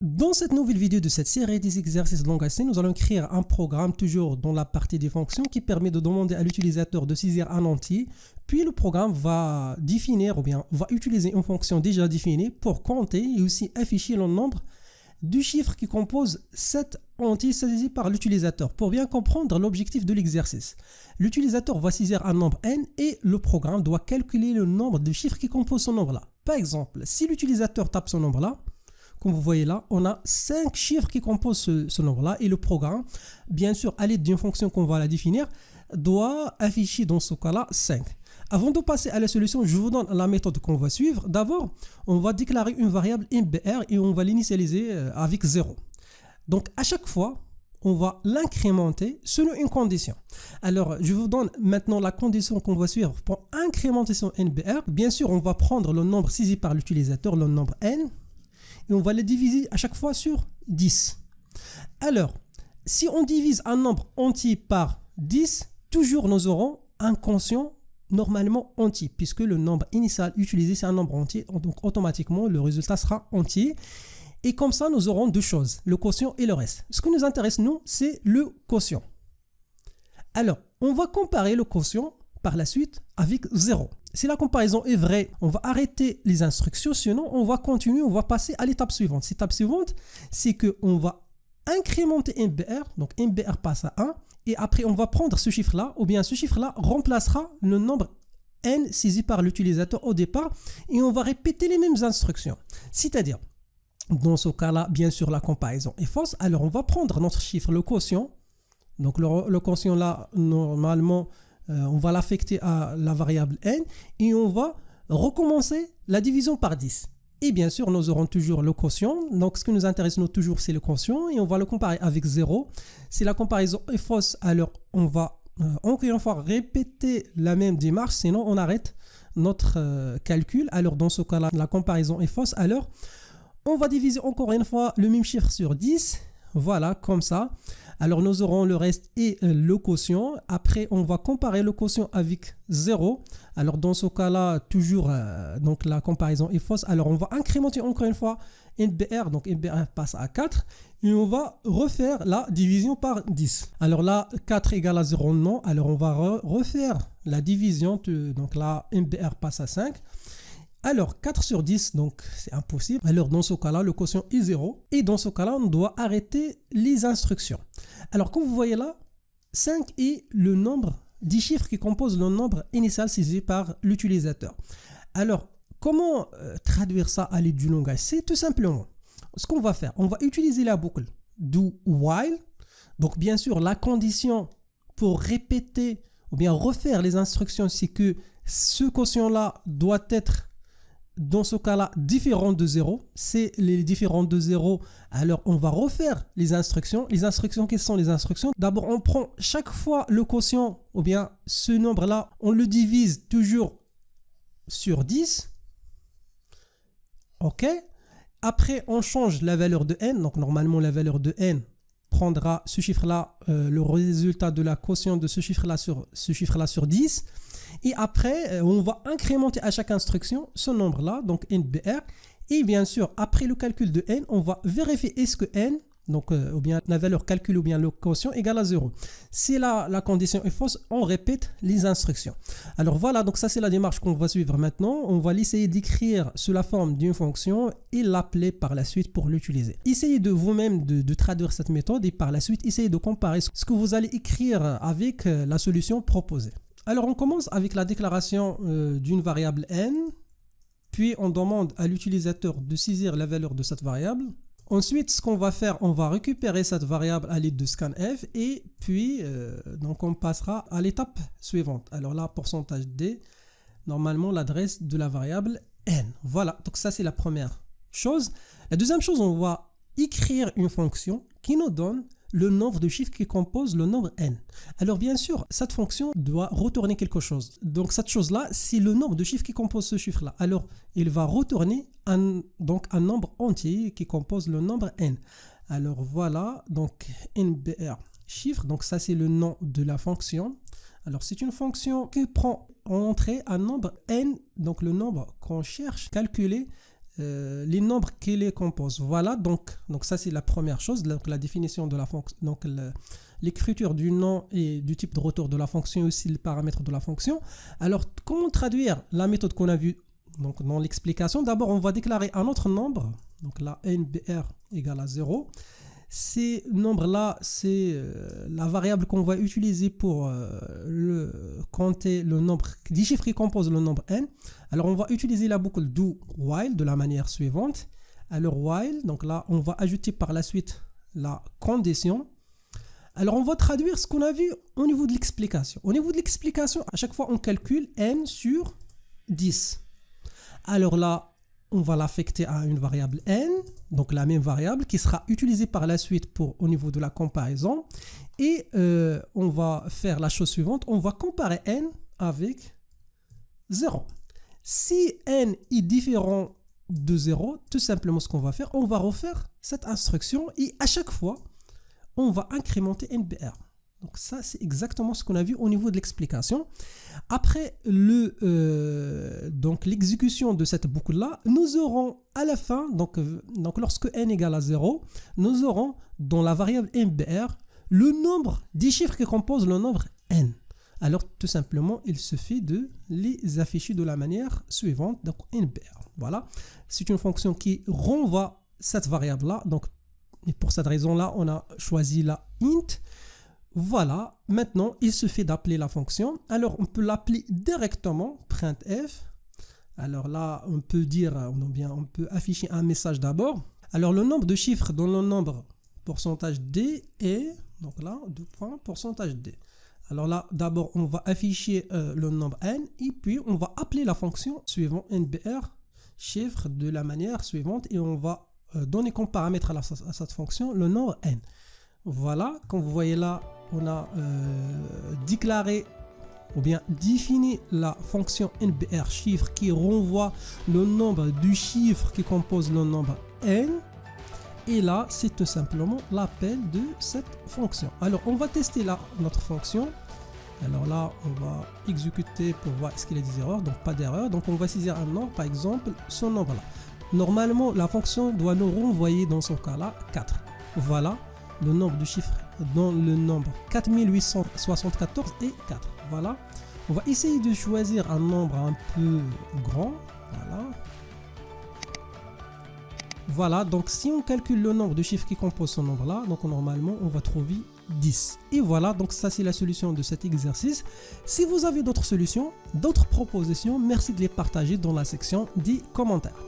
Dans cette nouvelle vidéo de cette série des exercices de langage C, nous allons créer un programme toujours dans la partie des fonctions qui permet de demander à l'utilisateur de saisir un entier. Puis le programme va définir ou bien va utiliser une fonction déjà définie pour compter et aussi afficher le nombre du chiffre qui compose cet entier saisi par l'utilisateur. Pour bien comprendre l'objectif de l'exercice, l'utilisateur va saisir un nombre n et le programme doit calculer le nombre de chiffres qui composent ce nombre-là. Par exemple, si l'utilisateur tape ce nombre-là, comme vous voyez là, on a 5 chiffres qui composent ce nombre-là et le programme, bien sûr, à l'aide d'une fonction qu'on va la définir, doit afficher dans ce cas-là 5. Avant de passer à la solution, je vous donne la méthode qu'on va suivre. D'abord, on va déclarer une variable MBR et on va l'initialiser avec 0. Donc, à chaque fois, on va l'incrémenter selon une condition. Alors, je vous donne maintenant la condition qu'on va suivre pour incrémenter son MBR. Bien sûr, on va prendre le nombre saisi par l'utilisateur, le nombre n, et on va le diviser à chaque fois sur 10. Alors, si on divise un nombre entier par 10, toujours nous aurons un quotient normalement entier, puisque le nombre initial utilisé, c'est un nombre entier, donc automatiquement, le résultat sera entier. Et comme ça, nous aurons deux choses, le quotient et le reste. Ce qui nous intéresse, nous, c'est le quotient. Alors, on va comparer le quotient par la suite avec 0. Si la comparaison est vraie, on va arrêter les instructions, sinon on va continuer, on va passer à l'étape suivante. L'étape suivante, c'est qu'on va incrémenter MBR, donc MBR passe à 1, et après on va prendre ce chiffre-là, ou bien ce chiffre-là remplacera le nombre n saisi par l'utilisateur au départ, et on va répéter les mêmes instructions. C'est-à-dire, dans ce cas-là, bien sûr, la comparaison est fausse, alors on va prendre notre chiffre, le quotient, donc le quotient là, normalement, on va l'affecter à la variable n et on va recommencer la division par 10. Et bien sûr, nous aurons toujours le quotient. Donc, ce qui nous intéresse, nous, toujours, c'est le quotient et on va le comparer avec 0. Si la comparaison est fausse, alors on va encore une fois répéter la même démarche, sinon on arrête notre calcul. Alors, dans ce cas-là, la comparaison est fausse. Alors, on va diviser encore une fois le même chiffre sur 10. Voilà, comme ça. Alors, nous aurons le reste et le quotient. Après, on va comparer le quotient avec 0. Alors, dans ce cas-là, toujours, donc la comparaison est fausse. Alors, on va incrémenter encore une fois MBR. Donc, MBR passe à 4. Et on va refaire la division par 10. Alors là, 4 égale à 0, non. Alors, on va refaire la division. Donc là, MBR passe à 5. Alors, 4 sur 10, donc c'est impossible. Alors, dans ce cas-là, le quotient est 0. Et dans ce cas-là, on doit arrêter les instructions. Alors, comme vous voyez là, 5 est le nombre 10 chiffres qui composent le nombre initial saisi par l'utilisateur. Alors, comment traduire ça à l'aide du langage C? Tout simplement, ce qu'on va faire, on va utiliser la boucle do while. Donc, bien sûr, la condition pour répéter ou bien refaire les instructions, c'est que ce quotient-là doit être dans ce cas-là, différent de 0, c'est les différents de 0. Alors, on va refaire les instructions. Les instructions, quelles sont les instructions? D'abord, on prend chaque fois le quotient, ou bien ce nombre-là, on le divise toujours sur 10. OK. Après, on change la valeur de n. Donc, normalement, la valeur de n prendra ce chiffre-là, le résultat de la quotient de ce chiffre-là sur 10. Et après, on va incrémenter à chaque instruction ce nombre-là, donc NBR. Et bien sûr, après le calcul de n, on va vérifier est-ce que n, donc ou bien la valeur calcul ou bien le quotient égale à 0. Si la condition est fausse, on répète les instructions. Alors voilà, donc ça c'est la démarche qu'on va suivre maintenant. On va l'essayer d'écrire sous la forme d'une fonction et l'appeler par la suite pour l'utiliser. Essayez de vous-même de traduire cette méthode et par la suite, essayez de comparer ce que vous allez écrire avec la solution proposée. Alors, on commence avec la déclaration d'une variable n, puis on demande à l'utilisateur de saisir la valeur de cette variable. Ensuite, ce qu'on va faire, on va récupérer cette variable à l'aide de scanf et puis donc on passera à l'étape suivante. Alors là, pourcentage d, normalement l'adresse de la variable n. Voilà, donc ça c'est la première chose. La deuxième chose, on va écrire une fonction qui nous donne le nombre de chiffres qui composent le nombre n. Alors bien sûr, cette fonction doit retourner quelque chose. Donc cette chose-là, c'est le nombre de chiffres qui composent ce chiffre-là. Alors il va retourner donc un nombre entier qui compose le nombre n. Alors voilà, donc NBR chiffre, donc ça c'est le nom de la fonction. Alors c'est une fonction qui prend en entrée un nombre n, donc le nombre qu'on cherche calculer les nombres qui les composent. Voilà, donc ça c'est la première chose, donc la définition de la fonction, donc l'écriture du nom et du type de retour de la fonction et aussi les paramètres de la fonction. Alors, comment traduire la méthode qu'on a vue donc, dans l'explication? D'abord, on va déclarer un autre nombre, donc là NBR égale à 0. Ces nombres-là, c'est la variable qu'on va utiliser pour compter le nombre des chiffres qui composent le nombre n. Alors, on va utiliser la boucle do while de la manière suivante. Alors, while, donc là, on va ajouter par la suite la condition. Alors, on va traduire ce qu'on a vu au niveau de l'explication. Au niveau de l'explication, à chaque fois, on calcule n sur 10. Alors là, on va l'affecter à une variable n, donc la même variable qui sera utilisée par la suite au niveau de la comparaison. Et on va faire la chose suivante, on va comparer n avec 0. Si n est différent de 0, tout simplement ce qu'on va faire, on va refaire cette instruction et à chaque fois, on va incrémenter NBR. Donc ça, c'est exactement ce qu'on a vu au niveau de l'explication. Après l'exécution de cette boucle-là, nous aurons à la fin, donc lorsque n égale à 0, nous aurons dans la variable NBR le nombre des chiffres qui composent le nombre n. Alors tout simplement, il suffit de les afficher de la manière suivante, donc NBR. Voilà, c'est une fonction qui renvoie cette variable-là. Donc, et pour cette raison-là, on a choisi la int. Voilà, maintenant, il suffit d'appeler la fonction. Alors, on peut l'appeler directement, printf. Alors là, on peut dire, on peut afficher un message d'abord. Alors, le nombre de chiffres dans le nombre pourcentage d est, donc là, 2 points, pourcentage d. Alors là, d'abord, on va afficher le nombre n et puis on va appeler la fonction suivant nbr chiffre de la manière suivante et on va donner comme paramètre à cette fonction le nombre n. Voilà, comme vous voyez là, on a déclaré ou bien défini la fonction nbr chiffre qui renvoie le nombre du chiffre qui compose le nombre n. Et là, c'est tout simplement l'appel de cette fonction. Alors, on va tester là notre fonction. Alors là, on va exécuter pour voir est-ce qu'il y a des erreurs. Donc, pas d'erreur. Donc, on va saisir un nombre, par exemple, ce nombre-là. Normalement, la fonction doit nous renvoyer dans ce cas-là 4. Voilà le nombre de chiffres dans le nombre 4874 et 4. Voilà. On va essayer de choisir un nombre un peu grand. Voilà. Voilà, donc si on calcule le nombre de chiffres qui composent ce nombre-là, donc normalement, on va trouver 10. Et voilà, donc ça c'est la solution de cet exercice. Si vous avez d'autres solutions, d'autres propositions, merci de les partager dans la section des commentaires.